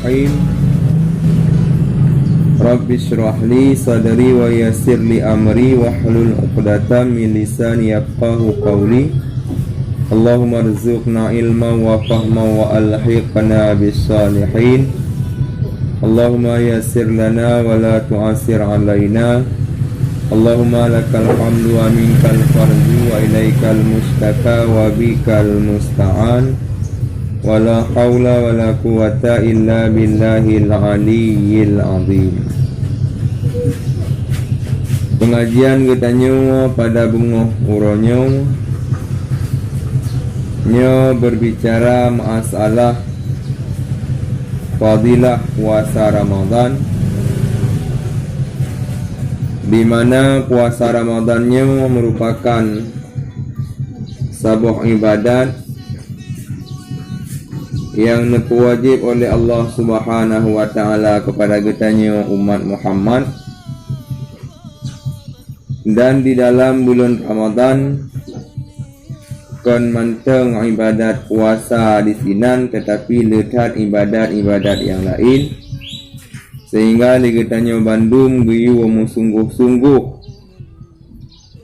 Bismillahirrahmanirrahim. Rabbi shrah li sadri wa yassir li amri wahlul 'uqdatam min lisani yafqahu qawli. Allahumma rzuqna ilma wa fahma wa alhiqna bis salihin. Allahumma yassir lana wa la tu'assir alaina. Allahumma lakal hamdu wa minkal fardu wa ilaikal mustaka wa bikal musta'an. Wala haula wala quwata illa billahil aliyyil azim. Pengajian katanya pada bunga uronyo nyo berbicara masalah fadilah puasa Ramadan, di mana puasa Ramadannya merupakan sebuah ibadat yang wajib oleh Allah Subhanahu wa taala kepada kitanya umat Muhammad. Dan di dalam bulan Ramadan kan manteng ibadat puasa di sinan, tetapi letak ibadat-ibadat yang lain, sehingga dikatanya Bandung geyu sungguh-sungguh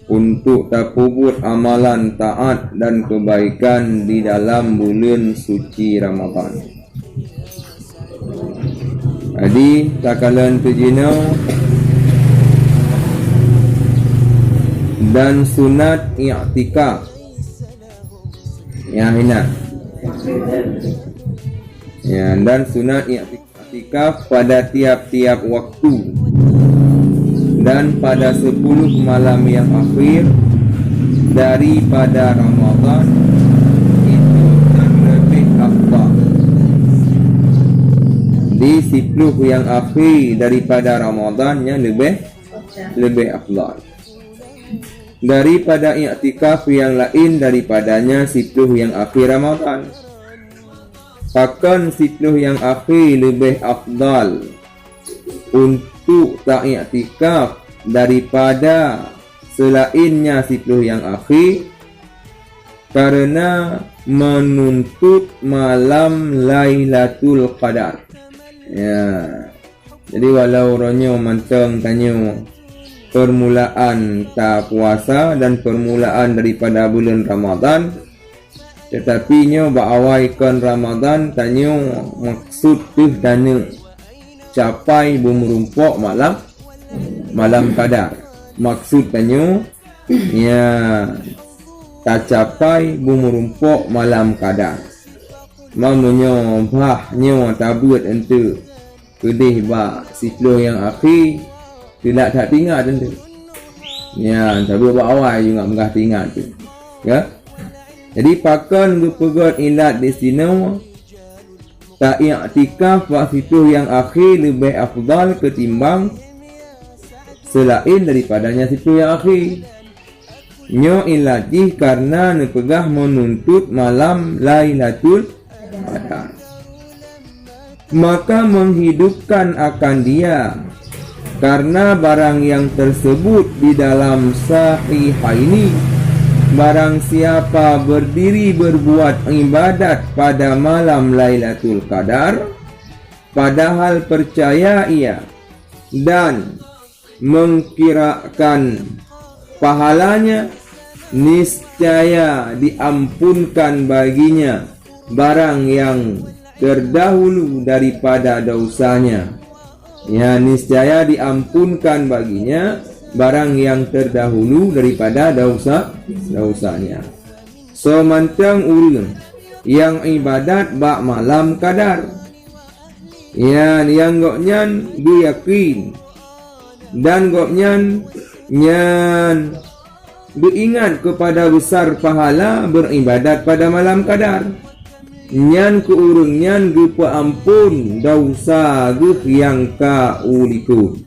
untuk takubut amalan taat dan kebaikan di dalam bulan suci Ramadan. Jadi takalan tujino dan sunat i'tikaf ya hina ya, dan sunat i'tikaf pada tiap-tiap waktu dan pada 10 malam yang akhir daripada Ramadan itu lebih afdal. Di 10 yang akhir daripada Ramadannya lebih afdal daripada i'tikaf yang lain daripadanya 10 yang akhir Ramadan. Bahkan 10 yang akhir lebih afdal untuk tak i'tikaf daripada selainnya 10 yang akhir, karena menuntut malam Lailatul Qadar. Ya. Jadi walau orangnya manteng tanya permulaan tak puasa dan permulaan daripada bulan Ramadan, tetapi nyo baawaikan Ramadan tanya maksud tu dana capai bumerumpok malam Qadar. Maksud tanya ya tak capai bumerumpok malam Qadar. Mamanya bahnya tabut ente kedih ba 10 yang akhir tidak tak tinggal tentu. Ya, tapi buat awal juga menggah tinggal tu. Ya. Jadi pakan berpegat ilat di sini tak i'tikaf waktu itu yang akhir lebih afdal ketimbang selain daripadanya situ yang akhir. Nyo ilati karena nepegah menuntut malam Lailatul Qadar. Maka menghidupkan akan dia karena barang yang tersebut di dalam Sahihaini, barang siapa berdiri berbuat ibadat pada malam Lailatul Qadar, padahal percaya ia dan mengkirakan pahalanya, niscaya diampunkan baginya barang yang terdahulu daripada dosanya. Ya, niscaya diampunkan baginya barang yang terdahulu daripada dosanya. So mantang urang yang ibadat bak malam Qadar, ya, yang goknyan yakin dan goknyan nyan beringat kepada besar pahala beribadat pada malam Qadar. Nyan ke urang nyan gepa ampun dosa ge yang kaulikut.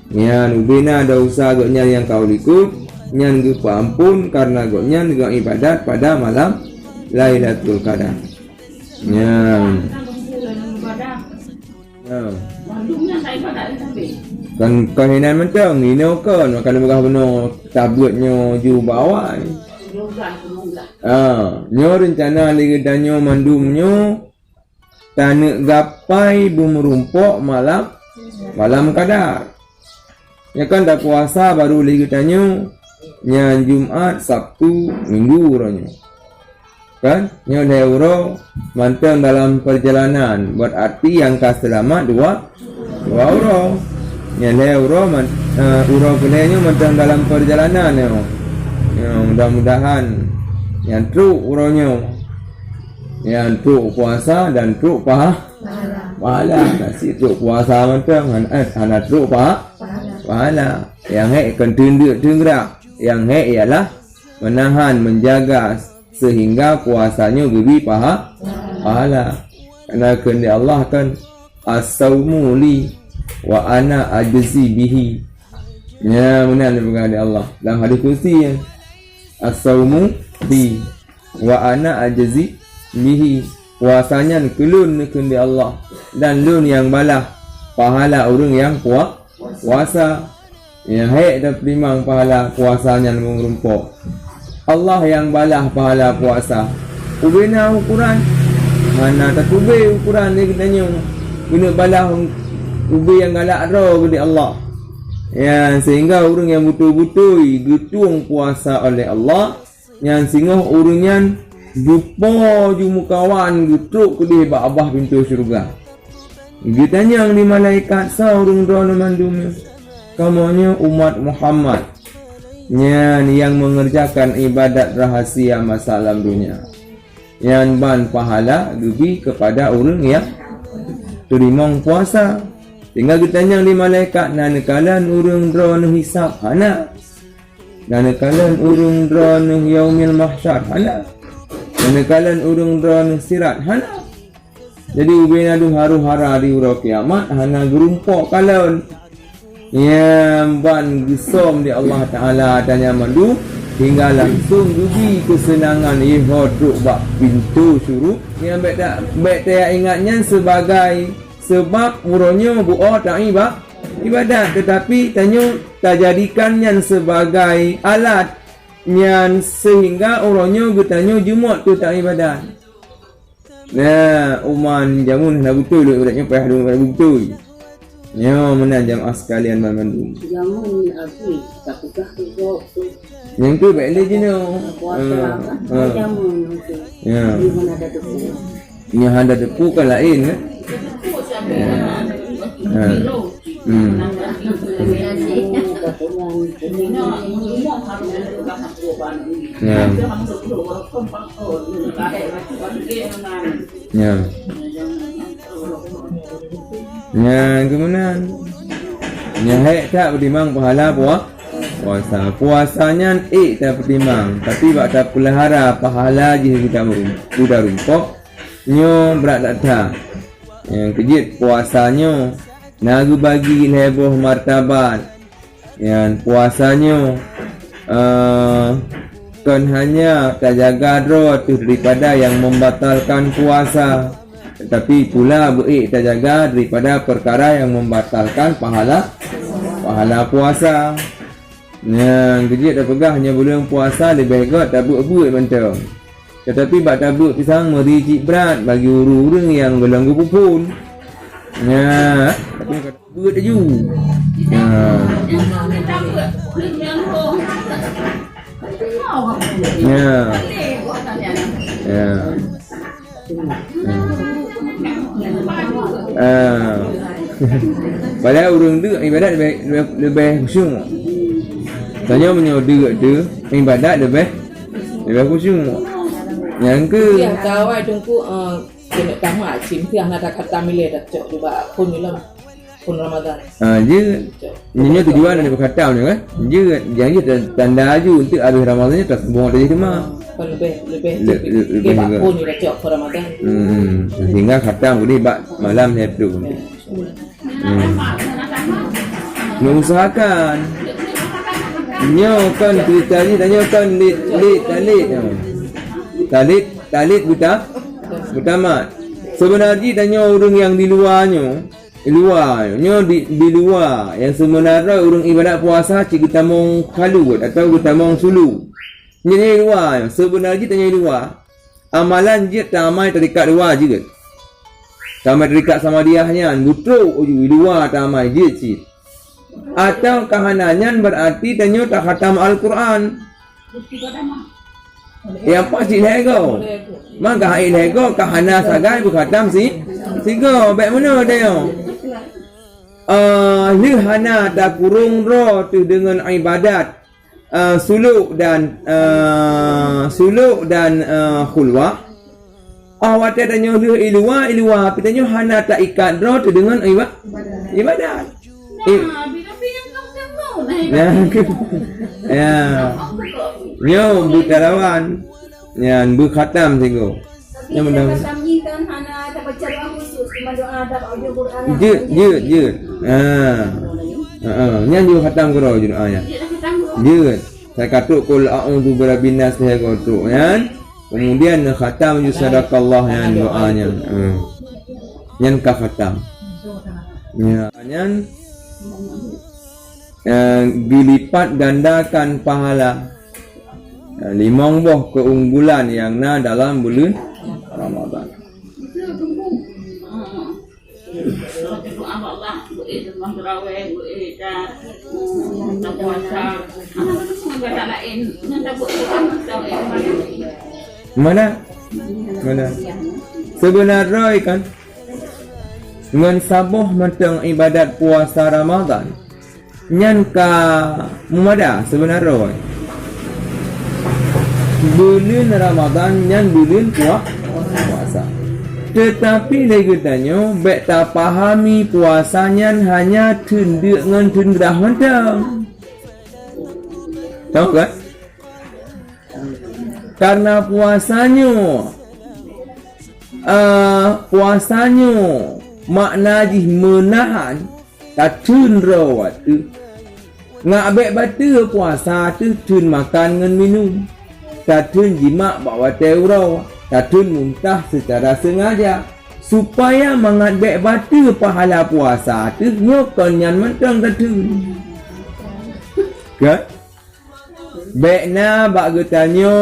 Nyan ubena dosa ge nyan yang kaulikut, nyan gepa ampun karena ge nyan ge ibadat pada malam Lailatul Qadar. Nyan. Ya. Kan kahinan mentang ini kan kalau begah benar tabutnya ju bawah. Nyo rencana lagi danyo mandumnyo Tanah gapai bumerumpok malam kadar. Ya kan dah puasa baru lagi tanya. Nya Jumaat, Sabtu, Minggu orangnya. Kan? Nya euro mantang dalam perjalanan. Berarti yang kas selamat dua orang. Nya euro kenanya mantang dalam perjalanan ya. Mudah-mudahan yang truk orangnya. Yang truk puasa dan truk pahala. Nasi truk puasa mantang anak truk pahala. Yang akan tunduk. Yang ialah menahan, menjaga sehingga puasanya beri pahala. Kerana kehendak Allah kan as-saumu li wa ana ajzi bihi. Ya, benar kehendak Allah. Dalam hadis kursi ya. As-saumu li wa ana ajzi bihi. Puasanya kelun kehendak Allah dan lun yang balah pahala orang yang puasa. Ya, hai dah primang pahala puasanya mengerumpuk. Allah yang balah pahala puasa. Ubena ukuran. Mana tak ube ukuran dia katanya. Guna balah ube yang galak roh kepada Allah. Ya, sehingga orang yang betul-betul getung puasa oleh Allah. Yang sehingga orangnya jumpa jumukawan getuk kedih abah pintu syurga. Ditanya di malaikat saurung drone mandumnya. Kamunya umat Muhammad yang mengerjakan ibadat rahasia masa alam dunia. Yang ban pahala lebih kepada orang yang terima puasa. Tinggal ditanya di malaikat, nanakalan orang drone hisab hana. Nanakalan orang drone yaumil mahsyar hana. Nanakalan orang drone sirat hana. Jadi ubena du haru-hara di urau kiamat hana gerumpok kalon. Yang ban gesom di Allah Ta'ala tanya mandu hingga langsung dugi kesenangan ihoduk bak pintu suruh. Yang baik tak ingatnya sebagai sebab urangnya buat tak ibadat, tetapi tanya tak jadikannya sebagai alat yang sehingga orangnya bertanya Jumaat tu tak ibadat. Nah, uman jamun dah betul ibadatnya payah dulu pada betul. Ya, mana jamaah sekalian mandu. Jamun aku tak pegah tu. Yang tu baik dia je no. Jamun tu. Ya. Di mana ada debu. Yang ada debu kan lain kan? Ya. Ya. Ya, kemudian nyahek tak bertimbang pahala puasa. Puasanya tak bertimbang, tapi bak tak pelihara pahala je kita udah rumpok. Nyo berat tak. Yang kejit puasanya nagu bagi leboh martabat. Yang puasanya kan hanya tak jaga roh tu daripada yang membatalkan puasa. Tetapi pula tak jaga daripada perkara yang membatalkan pahala puasa. Yang kejit dah pegah hanya bulan puasa lebih baik tak buat bentang. Tetapi bak tabuk pisang mericik berat bagi orang yang gelanggu pupun. Ya, tapi kata buat aju. Ya. Padahal orang tu ibadat lebih khusyuk. Tanya menyodok tu ibadat lebih khusyuk. Yang ke yang kawai tungku kena tamat sim yang ada kata milih dah cok juga pun dalam pun Ramadan. Je nyanyi tujuan ada berkata ni kan. Je janji tanda aju untuk habis Ramadannya tak sembuh dari rumah. Lebih pun ni dah cok for Ramadan. Sehingga kata boleh bak malam ni tu. Mengusahakan nyo kan cerita ni tanya kan talit buta mat. Sebenarnya tanya orang yang di luarnya di luar yang sebenarnya orang ibadat puasa cik kita mong kalut atau kita mong sulu. Jadi luar sebenarnya tanya luar amalan je tak amal terikat luar juga. Tamat dekat sama diahnya butruk uju luar tamai dia cit. Atau kahanannya berarti tanyo tak khatam Al-Quran. Yang pasti lego. Maka hai lego kahana sagai bu khatam sigo baik mana dia? Lihana tak kurung ro tu dengan ibadat suluk dan khulwah. Awak tanya ilwa pitanya hana tak ikat ro tu dengan ibadat. Ya. Yo butarawan. Yang berkhatam sigo. Yang mudah. Kan hana ada baca doa khusus cuma doa ada audio Quran. Jut. Nyan juga khatam kau jut ayat. Jut. Saya katuk kul a'udzu birabbin nas saya katuk kan. Kemudian khatam ju sadaqallah yang doanya. Nyan ka khatam. Ya, nyan dilipat gandakan pahala. 5 buah keunggulan yang dalam bulan Ramadan. Mana? Sebenarnya kan dengan sabuh mentang ibadat puasa Ramadan nyan ka mumada sebenarnya bulan Ramadan nyan bulan puasa. Tetapi lagi tanya baik tak pahami puasanya hanya tunduk dengan tundrah mentang. Tahu kan? Karena puasanya makna jih menahan tak tundra waktu ngak baik batu puasa tu tun makan dengan minum tak tun jimat bawa teurau tak tun muntah secara sengaja supaya mangat baik batu pahala puasa tu nyokon yang mentang tak tun kan? Baiknya bak getanyo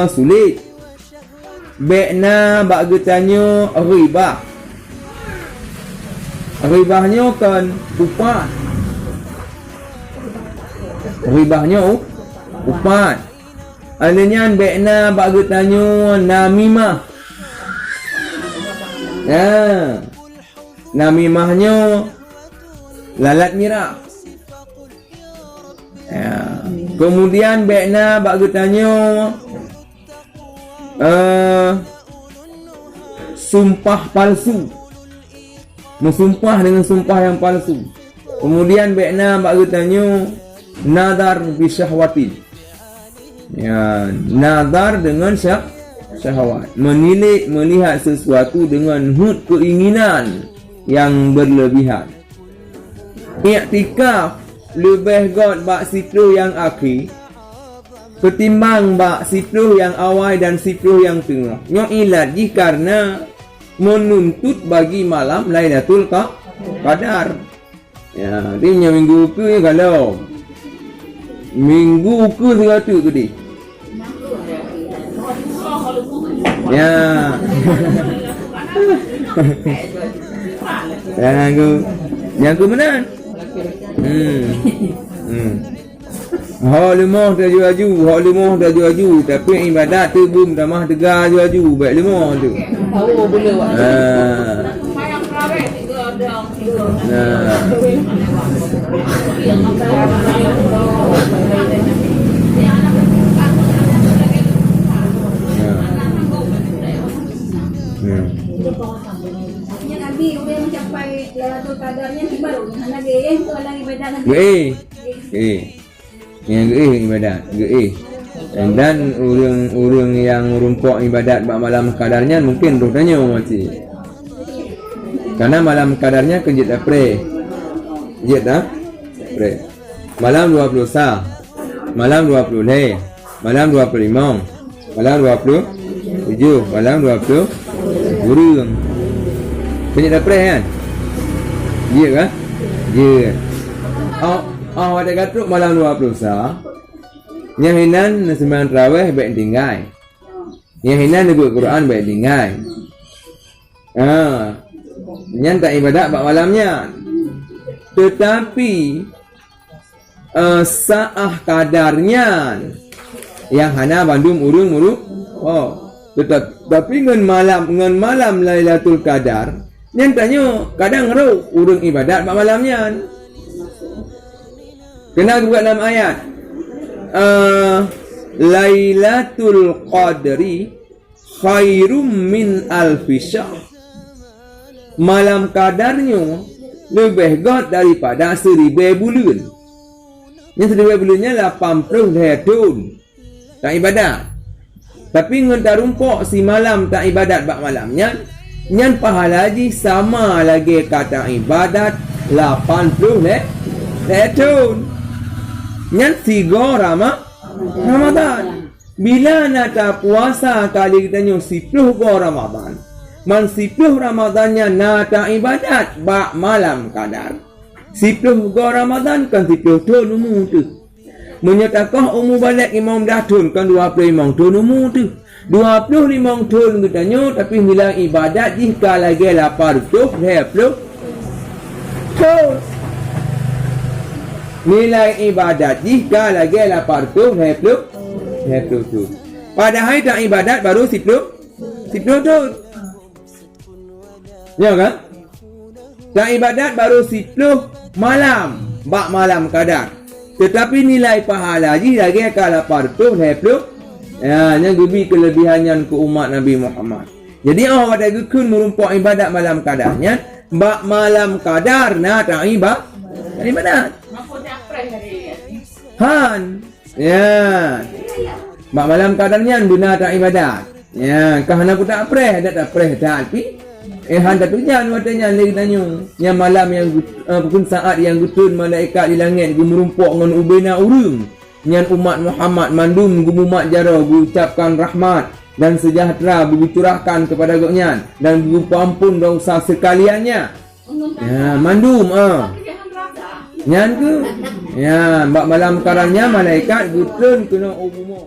sulit. Baiknya bak getanyo ribah. Ribahnya kan upat. Alanya baiknya bak getanyo namimah. Ya. Namimahnya lalat mirah. Ya. Kemudian baiknya bak getanyo sumpah palsu. Mensumpah dengan sumpah yang palsu. Kemudian baiknya bak getanyo nadar bisyahwatin. Ya, nadar dengan syahwat. Melihat sesuatu dengan keinginan yang berlebihan. I'tikaf lebih god bak situ yang akhir ketimbang bak situ yang awal dan situ yang tengah. Nyo ilat karena menuntut bagi malam Lailatul Qadar. Ya, dia minggu ke kalau minggu ke 100 ke dia. Ya. Yang ke mana? Hak lemah dah juaju, tapi ibadat tu bum tamah tegar juaju, baik lemah tu. Tahu boleh buat. Mayang kawet itu ada. Nabi umur mencapai Lailatul Qadarnya di baru hanya geye tu orang ibadat geye yang geye ibadat geye dan orang yang rumpuk ibadat bak malam kadarnya mungkin rupanya mati karena malam kadarnya kejit April kejit April malam 20 sah malam 20 leh malam 25 malam 27 malam 20 burung kejit April kan dia kan dia ada katuk malam 20 sah yang hinan sembahyang tarawih baik tinggal yang hinan buat Quran baik tinggal Nyan tak ibadat bak malamnya. Tetapi saah kadarnya yang hana bandum urung tetapi ngan malam Lailatul Qadar nyan tanya kadang ngeru urung ibadat bak malamnya. Kena juga dalam ayat Lailatul Qadri khairum min alfi syahr. Malam kadarnya lebih god daripada 1000 bulan. Yang 1000 bulannya 80 tahun tak ibadat. Tapi ngan rumpok si malam tak ibadat bak malamnya, nyan pahala haji sama lagi kata ibadat 80 tahun. Nyan 3 Ramadan. Bila nak puasa kali kita nyu 10 Ramadan. Man 10 Ramadannya nak ibadat bak malam kadar. 10 Ramadan kan 10 tahun umur tu. Menyatakan umur balik imam dah tahun kan 25 tahun umur tu. 25 tahun kita nyu tapi bila ibadat jika lagi 80 tahun. Nilai ibadat jika lagi 80 tu. Padahal tak ibadat baru 10 tahun. Ya kan? Tak ibadat baru 10 malam. Bak malam kadar. Tetapi nilai pahala haji lagi ke 80. Yang lebih kelebihannya ke umat Nabi Muhammad. Jadi orang pada gekun merumpak ibadat malam kadarnya. Bak malam kadar nak tak ibadat. Han. Ya. Bak malam kadarnya benar tak ibadat. Ya, kahana aku tak apreh, tak apreh tapi han tak tujan watanya lagi tanya. Yang malam yang pun saat yang gutun malaikat di langit gu merumpok ngan ubena urang. Nyan umat Muhammad mandum gu umat jara gu ucapkan rahmat dan sejahtera gu curahkan kepada goknya dan gu ampun dosa sekaliannya. Ya, mandum Nyan ke? Ya, bak malam karanya malaikat gutun kena umum.